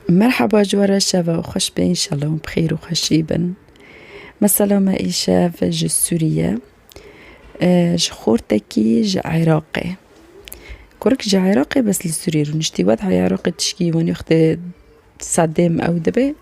مرحبا جوارا شبا وخش بين إن شاء الله بخير وخشيبا. مثلا ما إيشا في سوريا. خورتكي عراقي كورك عراقي بس للسورير نشتي وضع عراقي تشكي وني اخت صدام أو دبي.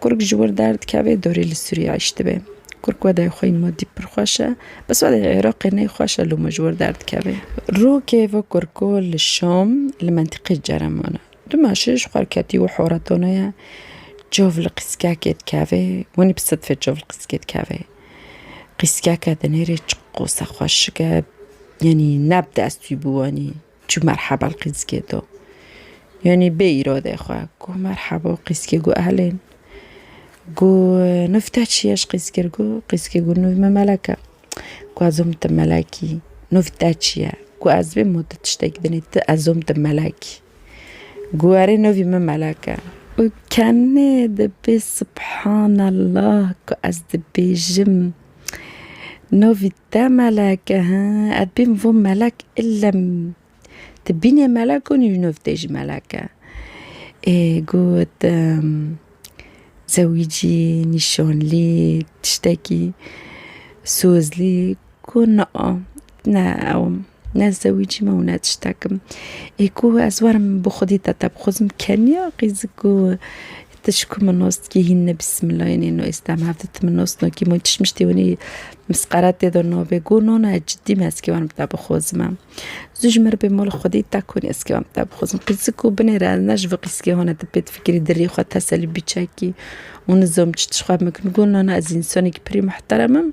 كورك جوار دارت كابي دوري للسوريا عشت به كورك وضع خوين مودي برخوشة بس وضع عراقي ني خوشة لو مجوار دارت كابي رو كيفو كوركو للشام لمنطقة جرمانة دماشش خاركاتي وحوراتونيا جوف القسكاكيت كافي وني بصدفة جوف القسكاكيت كافي قسكاكا دنيري تقوصا خوشكا يعني نبدأ استيبواني جو مرحبا القسكيتو يعني بإرادة أخوة قو مرحبا قسكي قو أهلين قو نفتاتشي اش قسكي قو نوف مملكة قو أزومت ملاكي نفتاتشي قو أزبي موتا تشتاك دني أزومت ملاكي قو أري نوفي مملكة وكان دبي سبحان الله قو أزدبي جم نوفي تا ملاكة ها أدبي مفو ملاك إلا تبيني ملاك ونوف تيج ملاكة قوت زوجي نشون لي تشتكي سوز لي كنا ناس زوجي ما ونا تشتكم كو أزوار بخدي تتبخزم كنيا قيزكو تشكو من نص كي هن بسم الله يعني إنه استعملت من نص كي ما تشمشتوني مسقرات تدرنا بيقولون أنا جدي ما أسكي وأنا بتابخوزم زوج مر بمول خدي تكوني أسكي وأنا بتابخوزم قيزكو بنيرة نجف قيسكي هنا تبيت فكري دري خد تسلي بيتشاكي ونزوم تشخاب ممكن نقول أنا أزين سونيك بري محترمة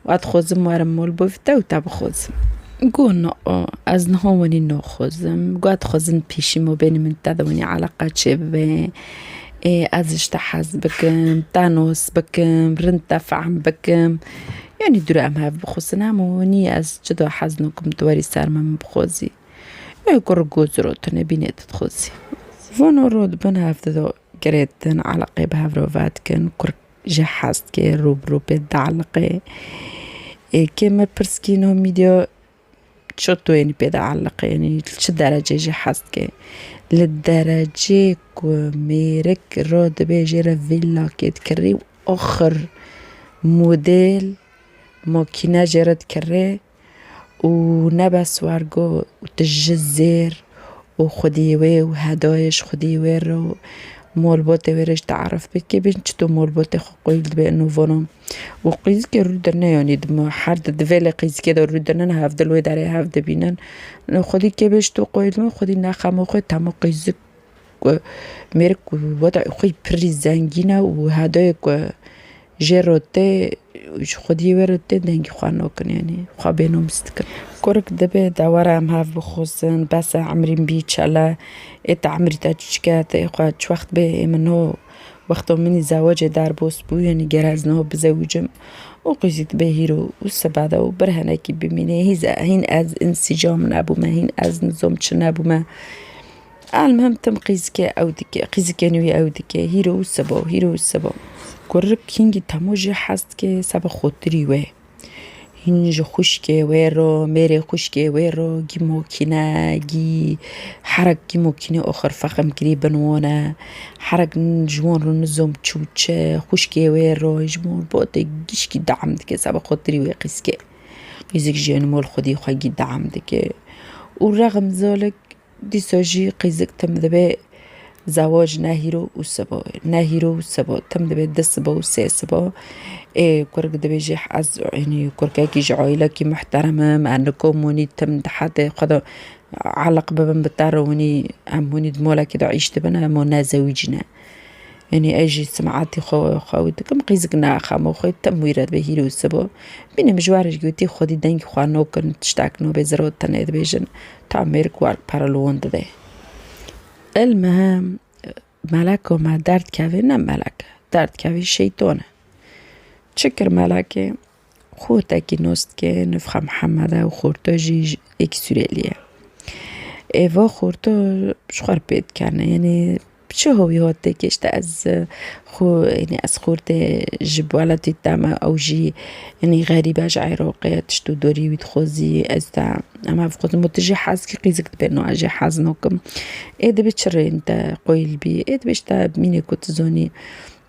وأتخوزم وأرم مول بوفتا وتابخوزم قولنا از نهوني نخوزم قاد خوزن بيشي مو بيني من تذوني علاقات شبه از اشتحز بكم تانوس بكم رنتا فعم بكم يعني درا ام هاف بخوزنا موني از جدو حزنكم دواري سار من بخوزي يقر قوزرو تنبيني تتخوزي فونو رود بن هاف دو قريتن علاقي بهاف روفاتكن كر جحزت كي روب دعلقي كما برسكينو ميديو شطو يعني بيدا علق يعني شو درجة جي حسكي للدرجة كو ميرك رود بيجي فيلا كيت كري آخر موديل ماكينة جرد كري ونبس وارجو وتجزير وخديوي وهدايش خديوي رو مول بوتي ويرج تعرف بكي بنشتو مول بوتي قيد بأنه فونم وقيز كي رودنا يعني دم حد دفيل قيز كده رودنا هفضل ويداري هفضل بينن خدي كي بيشتو قيد ما خدي نخم وخد تام قيزك ميرك ووضع خي بري زنجينة وهدايك جيروتي خدي ويروتي دنجي خوانوكن يعني خوابينو مستكن كورك دبي دورة مهاف بخوزن بس عمرين بيتش على عمري تاجكات إخوة وقت به منه وقت مني زواج دار بوس بو يعني جرازنه بزوجم وقيزت به هيرو والسبادة وبرهناكي بمينه هين از انسجام نابو ما هين از نظام نابو ما المهم تم قيزك أودك قيزك نوي أودك هيرو والسبا كورك هنجي تموجي حاسك سبا خطري وي هنج خوشكي ويرو ميري خوشكي ويرو جي موكينا جي حرق جي موكينا آخر فخم قريبا وانا حرق نجوان رو نزوم تشوچه خوشكي ويرو جمون بوته جيشكي دعم دكي سابا خطري ويقسكي قيزك جيان مول خدي خواهي دعم دكي ورغم ذلك دي ساجي قيزك تمذبه زواج ناهيرو والسبا تم دبي دسبا وسيسبا كورك دبي جيح از يعني كوركاكي جعايلكي محترمة مع انكم وني تم حتى خدا علق ببن بتاروني عموني دمولا كده عيشت بنا مونا زوجنا يعني اجي سمعاتي خاوتي كم قيزقنا خامو خوي تم ويراد بهيرو والسبا بين مجوارش جوتي خدي دنج خوانو كن تشتاكنو بزرو تنيد بيجن تعميرك وارك بارالوان ده المهم ملك وما درد كافي نم ملك درد كافي شيطانه تشكر ملكي خوتاكي نوستكي نفخة محمدة وخورتو جي اكسوريلية ايفا خورتو شخور بيت كان يعني بچه هوی هاته کشته از خو یعنی از خورده جبالتی تاما او جی یعنی غریبه جا عراقیه تشتو دوری وید خوزی از تا اما بخوزم متجی حاز که قیزک تبینو اجی حاز نوکم ایده بچره انت قویل بی ایده بشتا مینه کتزونی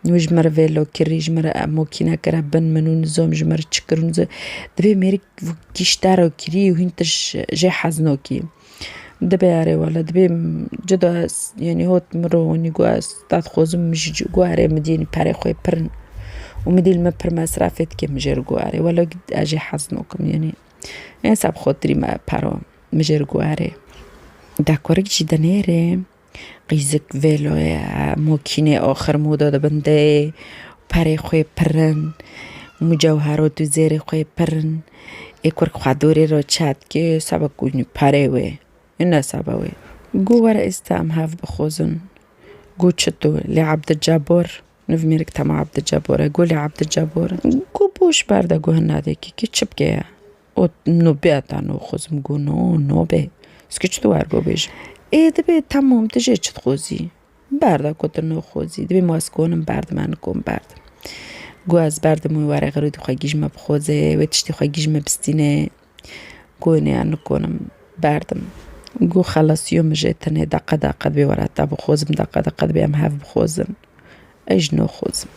وجمر ویلو کری جمر موکینا کرا بن منون زوم جمر چکرون ز دبی میری کیشتارو کری و هنتش جه حزنوکی دبی آره ولا دبی جدا يعني هوت مروني قاس تاد خوزم مش قاري مديني باري خوي برن ومدين ما بر مصرفت كي مجر قاري ولا قد اجي حزنوكم يعني ساب خاطري ما بارو مجر قاري داكورك جدا نيري قيزك ویلو موکینه آخر مودا بنده پره خوی پرن مجوهرات و زیر خوی پرن اکور خدوری را چد که سبا کنی پره وی اینا سبا وی گو ور استام هف بخوزن گو چطور لعبد الجبار نف میرک تما عبد الجبار گو لعبد الجبار گو بوش برده گو هنده که چپ که او نو بیاتا نو خوزم گو نو بی سکی چطور ورگو بیش دبی تمام تجی چت خوزی بردا کتر نو خوزی دبی ماسکونم برد من کن برد گو از برد موی ورق رو دی خواهیش ما بخوزه و تشتی خواهیش ما بستینه گو نه کنم بردم گو خلاص یوم جتنه دقه بی ورقه بخوزم دقه بی هم هف بخوزم ایج نو خوزم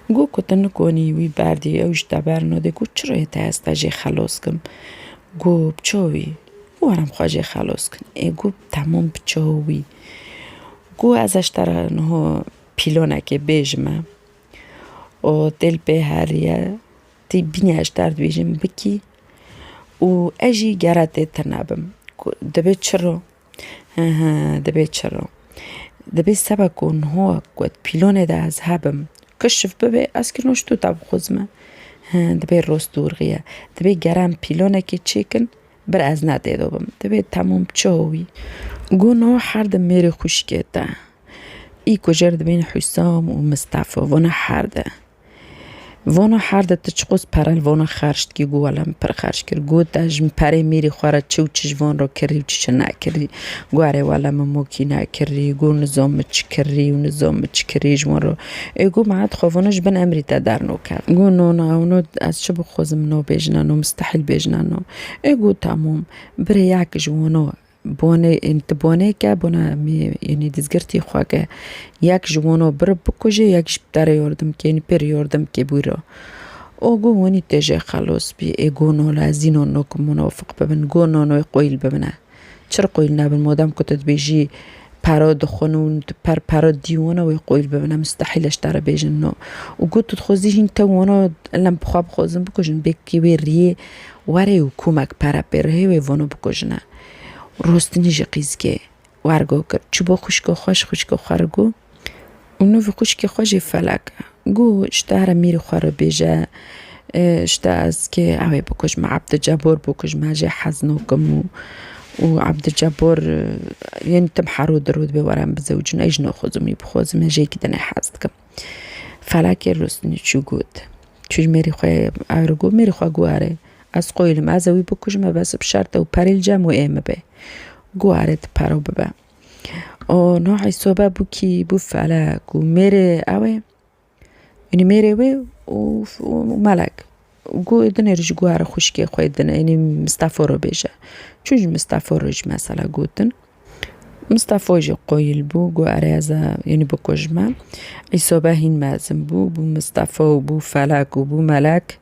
گو کتر نکنی وی بردی اوش دبر نده گو چرا یه تاستا جی خلاص کم گو بچوی وارم خواجه خلاص کن گو تمام بچوی گو ازش تر نه پیلونه که بیجمه و دل به هریه تی بینیش درد بیجم بکی و اجی گرده تنابم دبی چرا دبی سبا کن هو قد پیلونه ده از هبم کشف ببی از که نشتو تب خوزمه دبی روست دورغیه دبی گرم پیلونه که چیکن بر از نده دوبم دبی تمام چوی گو نو حرد میری خوشگه ده ای کجرد بین حسام و مصطفى وانا حرده تچقوز پرل وانا خرشت که گو علم پر خرش کر گو داجم پره میری خواره چو چجوان رو کردی و چه نکردی گو اره علم موکی نکردی گو نظام چی کردی و نظام چی کردی جوان رو گو معاد خوانش بن امری تا در نو کرد گو اونو از چه بخوزم نو بیجنن و مستحیل بیجنن گو تمام بره یک جوانو بونه انت بونه که بونه می یعنی دزگرتی خواه که یک جوانو بر بکشه یک در یاردم که یعنی پر یاردم که بیرا او گو ونی تجه خلاص بی گو نو لازینو نو که منافق ببین گو نو قویل ببینه چرا قویل نبین مادم کتت بیجی پرا دخونون پرا دیوانه و قویل ببینه مستحیلش در بیجن نو و گو تدخوزی هین تاوانا لم بخواب خوزم بکشن بکی ویریه وره و کمک پرا پره و وانو بکشنه روست نیجه قیزگه ورگو کرد چو با خوشکو خورگو اونو و خوشکی خوشی فلک گو اشتهر میری خورو بیجه اشته از که اوه بکش ما عبد جبار بکش ما جه حزنو کم و عبد جبار یعنی تم حرو درود بورم بزوجون ایج نو خوزم بخوزم جه که دنه حزد کم فلک روست نیچو گود چوش میری خواه ارگو میری خواه گواره از قویلم از اوی بکش ما بس بشرط و پریل جم و ایم به گواره پرو ببه او نوعی صوبه بو کی بو فلک و میره اوه یعنی میره وی و ملک گو دنه رج گواره خوشکی خواه دنه یعنی مصطفى رو بیشه چوش مصطفى رج مثلا گوتن مصطفى جي قویل بو گواره از یعنی بکش ما ای صوبه هین مازم بو مصطفى و بو فلک و بو ملک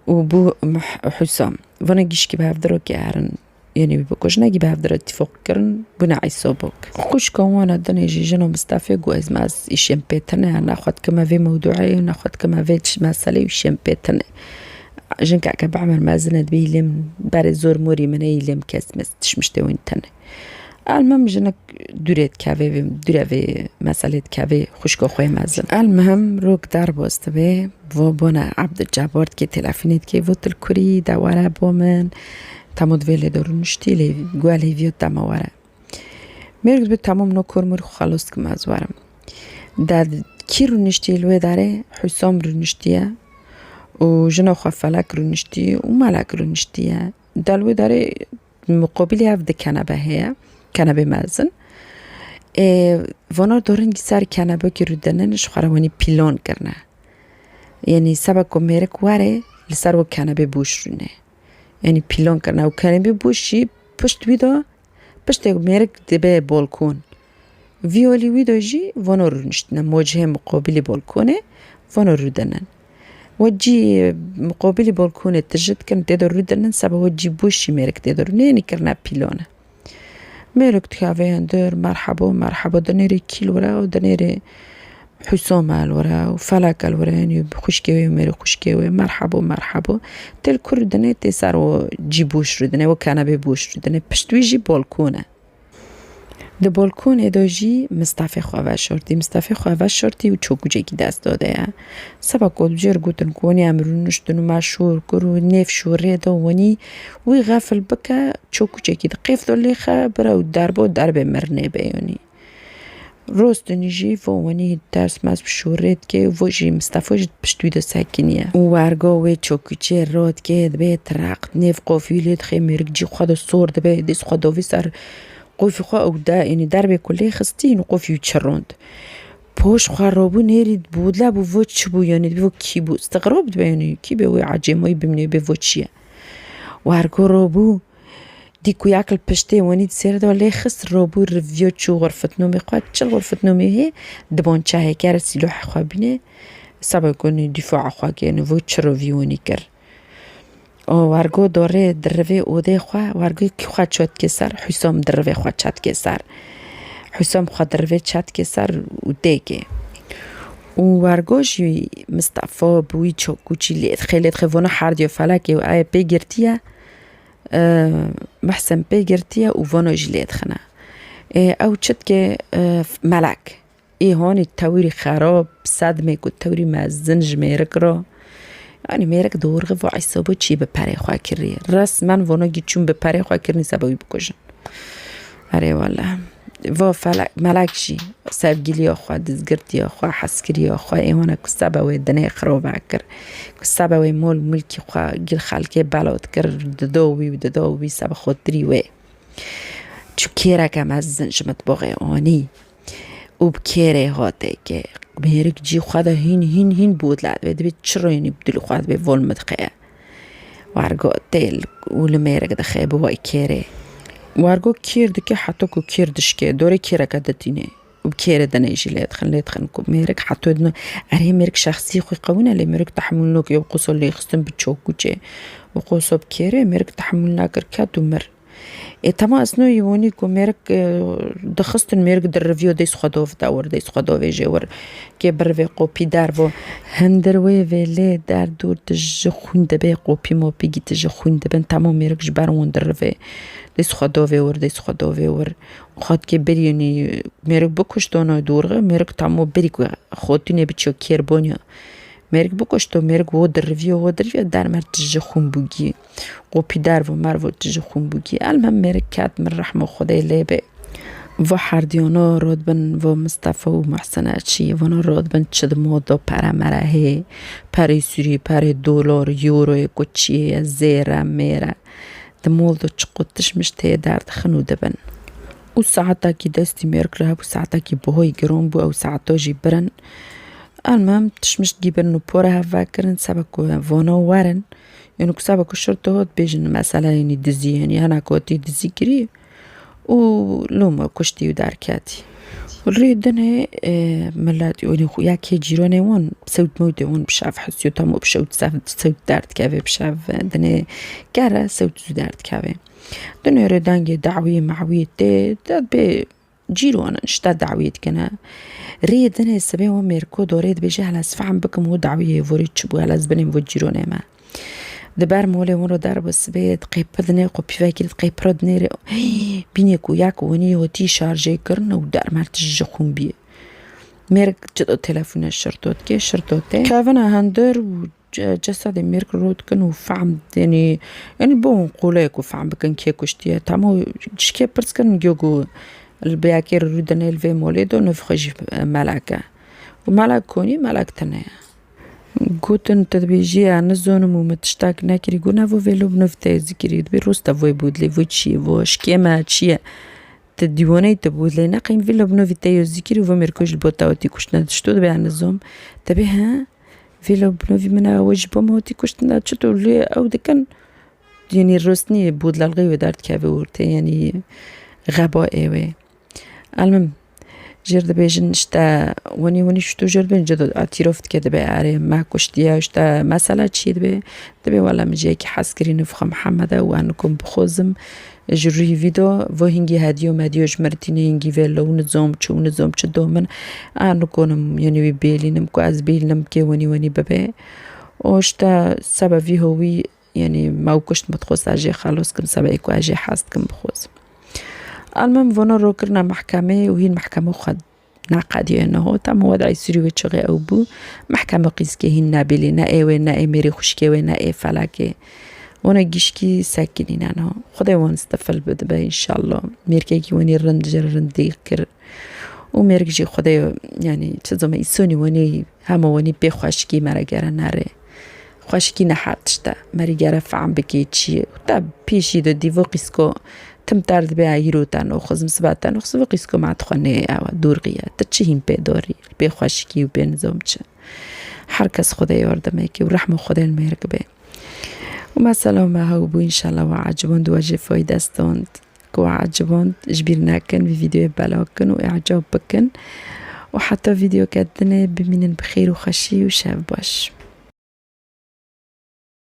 و بو حسام وانا گیش که به هفته که هرن یعنی بکش نگی به هفته اتفاق کرن بو نعیسا بک خوش که وانا دنه جنو مصطفى گو از ما از ایشیم پیتنه نخواد که ما وی موضوعی و نخواد که ما وی مسئله ایشیم پیتنه جن که بعمر مازند بیلم برای زور موری منه ایلم کس مستش مشته وین تنه المهم جنك دوريت كافي دوري مسألة كافي خوشكو خوي مازن المهم روك دار باست به و بنا عبد الجبار كي تلفونيت كي فوت الكوري دواره بومن تمود ویل دارونشتی لی گویلی ویو تماوره میرگز به تمام نکرمر خلاص کم از وارم در کی رونشتی لوی داره حسام رونشتیه و جنا خفلک رونشتی و ملک رونشتیه دلوی داره مقابلی هفته کنبه هیا کنبه مزن وانا دورن سر کنبه که رو دننش خواروانی پیلان کرنه یعنی سبک و میرک واره لسر و کنبه بوش رونه یعنی پیلان کرنه و کنبه بوشی پشت ویدا پشت میرک دبه بالکون ویولی ویدا جی وانا رو نشتنه موجه مقابل بالکونه وانا رو دنن وجی مقابل بالکونه تجد کن تدر رو دنن سبا وجی بوشی میرک تدر نینی کرنه پیلانه میرک تخواه هندر مرحبا دنیری کیل ورا و دنیری حسام الورا و فلک الورا یعنی خوشگوی و میری خوشگوی مرحبا تل کر دنی تسر و جی بوش رو دنی و کنبه بوش رو دنی پشتوی جی بالکونه ده بالکون اداجی مصطفی خواه شورتی و چوکو جگی دست داده سبا کود بجر گوتن کونی امرون نشتن و مشهور کرو نیف شوره دا ونی وی غفل بکا چوکو جگی ده قیف دو لیخه برا و دربه مرنه بیانی روست نیجی و ونی درس مز بشورت که وجی مصطفی جد پشتوی دا سکنیه و ورگا وی چوکو چه راد که دبه ترقت نیف قافیلیت خیمیرک جی خواه دا سور دبه دیس خواه داوی سر قفی خواه او دا یعنی دربه کلی خستین و قفی چروند پوش خواه رابو نیرید بود لبو و چه بو یعنی بو کی بو استغراب دبه یعنی کی به وی عجیمایی بمینه به و چیه و هرگو رابو دیکو یکل پشته وانید سیر دا لی خست رابو رویو چو غرفت نومی خواه چل غرفت نومی هی دبان چه کر سیلوح خواه بینه سبا کنی دفاع خواه که یعنی و چه رویونی کر ورگو داره دروه اوده خواه ورگو کی خواه چاد که سر حسام دروه خواه چاد که سر حسام خواه دروه چاد که سر اوده که و ورگو جی مصطفی بوی چوکو چی لید خیلیت خیوانا حردیو فلکه و آیا پی گرتیه محسن پی گرتیه و وانا جی لید خنه او چد که ملک هانی تاوری خراب صدمه که تاوری مزن جمیرک را یعنی میرک دورغه و عصابو چی به پره خواه کریه رسما وانا گی چون به پره خواه کرنی سبایی بکشن اره والا و ملک جی سرگیلی خواه دزگردی خواه حسکری خواه ایوانا که سبایی دنه خرابه کر که سبایی ملکی خواه گل خلکه بلاد کر دداوی سبا خودری وی چو کیرکم از زنجمت باقی آنی او بکیره هاته که میرک جی خدا هین بود لعد و دبی چرا یعنی بدل خود به ولمت خیه وارگو تیل اول میرک دخیه بوای کیره وارگو کیر دکه حتی کو کیر دشکه دوره کیره کدتینه و بکیره دنه جیلیت خن کو میرک حتی دنو اره میرک شخصی خوی قونه لی میرک تحمل نوک یا قصول لی خستن بچوکو چه و قصاب کیره میرک تحمل نکر کد و مر تما اسنو یونی کو میرک دخستن میرک در رویو دیس خداف داور دیس خداف جور که بروی قوپی در و هندروی ولی در دور تج خونده به قوپی ما پیگی تج خونده بن تمام میرک جبرون در روی دیس خداف ور خود که بریونی میرک بکشتانه دورغه میرک تمام بری کو خودتونه بچو کربونیا میرک بکشتو میرک و در روی در مرد تج خون بوگی قوپی در و مرو تج خون بوگی المهم میرک کات من رحم خدای لیبه و حردیانا راد بن و مصطفی و محسن چی و نا راد بن چد مودا پر مرهه پر سوری پر دلار یورو کوچی زیرا میرا دمول دو چقوتش مشته درد خنوده بن و ساعتا کی دستی میرک راه و ساعتا کی بهای گرام بو او ساعتا جی برن المهم تشمشت گیبرن و پوره هوا کرن سبکو وانا ورن یعنی که سبکو شرطه هات بیجن مثلا یعنی دزی یعنی هنه کاتی دزی کری و لوما کشتی و درکاتی و ریدنه ملت یعنی خو یکی جیرانه وان سود موده وان بشاف حسیو تامو بشود سود درد که بشاف دنه گره سود درد که دنه ریدنگ دعوی معوی داد به جيرو أنا نشتا دعويت كنا ريد أنا السبب وميركو دوريد بيجي على سفعم بكم هو دعوية فوريتش بو على زبني وجيرو نما دبر مولي ورا دار بس بيت قيبدني قبي فاكر قيبردني بينيكو ياكو وني وتي شارجي كرنا ودار مرتج خون بيه ميرك جد تلفون الشرطات كي شرطاتي كافنا هندر جسد ميرك رود كانوا فعم يعني بون قوليك وفعم بكن كيكوشتيه تامو شكي برس كان جوجو البياكير رودنا الفي موليدو نفخج ملاكه وملاك كوني ملاك تنايا قوتن تدبيجي عن الزون ومتشتاك ناكري قونا فو فيلو بنفتي ذكري دبي روستا فوي بودلي فو تشي فو شكيما تشي تديواني تبود لنا قيم فيلا بنوفي تايو ذكري وفمركوش البوتاوتي كشنا تشتو دبي عن الزوم تبيها فيلا بنوفي منا وجبه موتي كشنا تشتو لي أو دكان يعني الروسني بود للغي ودارت كافي ورتي يعني غباء ايوه. المهم جرد بيجن اشتا وني شتو جرد بين جدد اعترافت كده بي عاري ما كشتيا اشتا مسألة تشي دبي والله مجيكي حسكري نفخ محمد وانكم بخوزم جروي فيديو وهنجي هاديو ماديو جمرتيني هنجي فيلا ونزوم چه دومن انكم يعني بيلينم كو از بيلنم كي وني ببي واشتا سببي هوي يعني ما كشت متخوص اجي خلاص كم سبقكو اجي حاست كم بخوز. المهم فونا رو كرنا محكمة وهي المحكمة خد نعقدي انه تم وضع سوري وشغي او بو محكمة قيسكي هي نابلي نا ايوه نا اي ميري خوشكي ونا اي فلاكي وانا جيشكي ساكنين انا خدي وان استفل بدبا ان شاء الله ميركي وني رندي كر وميركجي خدي يعني تزوم يسوني وني هما وني بخوشكي مرا جرا ناري خوشكي نحاتشتا مري جرا فعم بكيتشي تا بيشي دو ديفو قيسكو تم تارد بها يروتان وخزم سباتان وخزم قيسكو مع تخوني دور غيا تتشيهم بيدوري بخوشكي وبين زومتش حركس خدي وردميكي ورحمة خدي الميركبي وما سلامة هاوبو إن شاء الله وعجبون دواجه فايدة استوند كو عجبون جبيرنا كن في فيديو بلاكن وإعجاب بكن وحتى فيديو كدنا بمن بخير وخشي وشاف باش.